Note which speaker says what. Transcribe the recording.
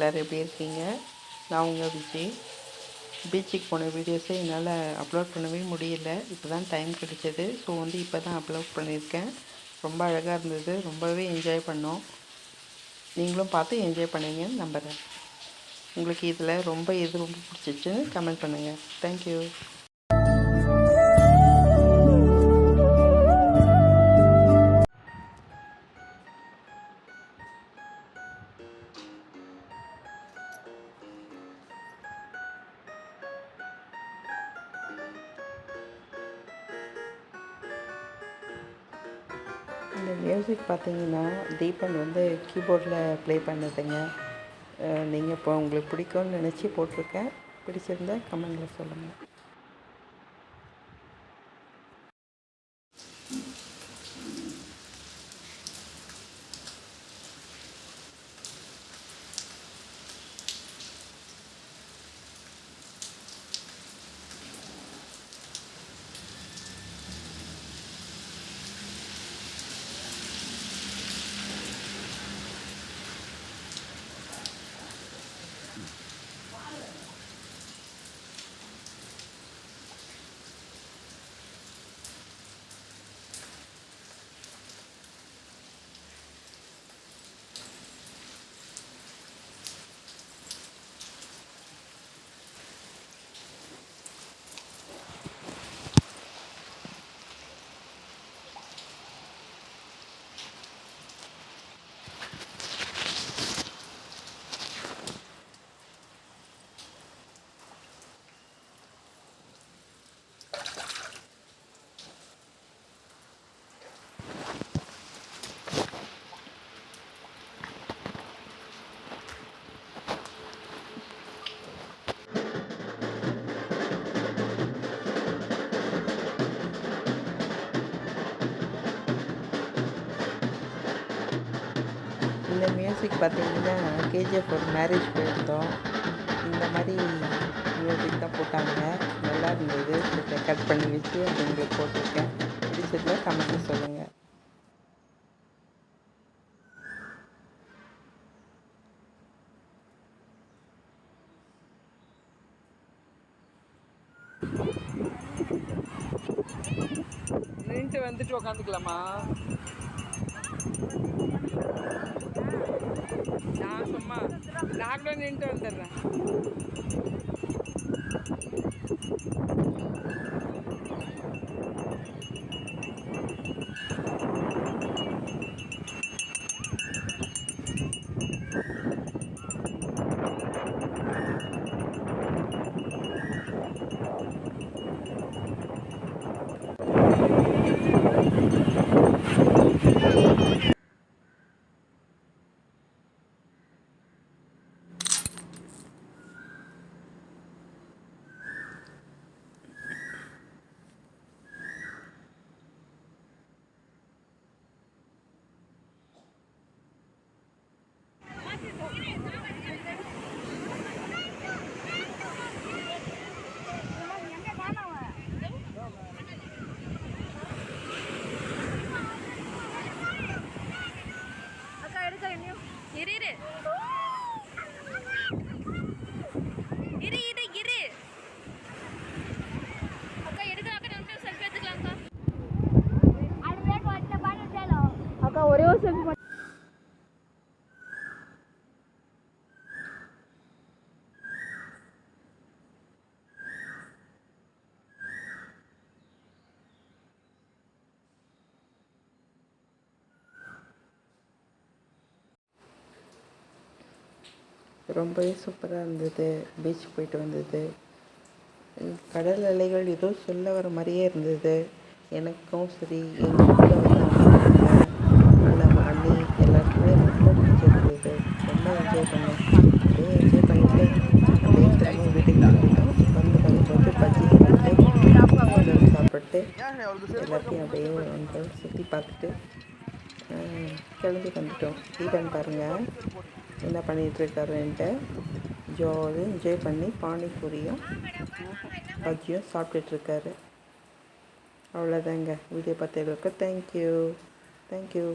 Speaker 1: எல்லோரும் எப்படி இருக்கீங்க? நான் உங்கள் விஜய். பீச்சுக்கு போன வீடியோஸை என்னால் அப்லோட் பண்ணவே முடியல. இப்போ தான் டைம் கிடைச்சது. ஸோ இப்போ தான் அப்லோட் பண்ணியிருக்கேன். ரொம்ப அழகாக இருந்தது. ரொம்பவே என்ஜாய் பண்ணோம். நீங்களும் பார்த்து என்ஜாய் பண்ணுவீங்கன்னு நம்புகிறேன். உங்களுக்கு இதில் எது ரொம்ப பிடிச்சிச்சுன்னு கமெண்ட் பண்ணுங்கள். தேங்க்யூ. இந்த மியூசிக் பார்த்தீங்கன்னா தீபன் கீபோர்டில் ப்ளே பண்ணதுங்க. நீங்கள் இப்போ உங்களுக்கு பிடிக்கும்னு நினச்சி போட்டிருக்கேன். பிடிச்சிருந்தா கமெண்டில் சொல்லுங்கள். இந்த மியூசிக் பார்த்தீங்கன்னா கேஜிஎஃப் ஒரு மேரேஜ் போயிருந்தோம். இந்த மாதிரி மியூசிக் தான் போட்டாங்க. நல்லா இருந்தது. கட் பண்ணி வச்சு அது உங்களுக்கு போட்டிருக்கேன். பிடிச்சிருந்தா கமெண்ட்டில் சொல்லுங்கள். நின்றுட்டு வந்துட்டு உக்காந்துக்கலாமா? நான் சும்மா நாங்களும் நின்றுட்டு வந்துடுறேன். ஒரே ஒரு செல்ஃபி மட்டும். ரொம்பவே சூப்பராக இருந்தது. பீச் போயிட்டு வந்தது. கடல் அலைகள் ஏதோ சொல்ல வர மாதிரியே இருந்தது. எனக்கும் சரி எங்கள் கூட நம்ம அண்ணி எல்லாருக்குமே ரொம்ப பிடிச்சிருந்தது. ரொம்ப என்ஜாய் பண்ணோம். அப்படியே என்ஜாய் பண்ணிட்டு அப்படியே திரும்ப வீட்டுக்கு கிளம்பிட்டோம். வரும்போது பஜ்ஜி சாப்பிட்டு எல்லாத்தையும் அப்படியே வந்து சுற்றி பார்த்துட்டு கிளம்பி வந்துட்டோம். தீபன் பாருங்கள் என்ன பண்ணிகிட்ருக்காருன்ட்டு ஜாலியாக என்ஜாய் பண்ணி பானிபூரியும் பஜ்ஜியும் சாப்பிட்டுட்ருக்காரு. அவ்வளோதாங்க. வீடியோ பார்த்ததுக்கு தேங்க்யூ.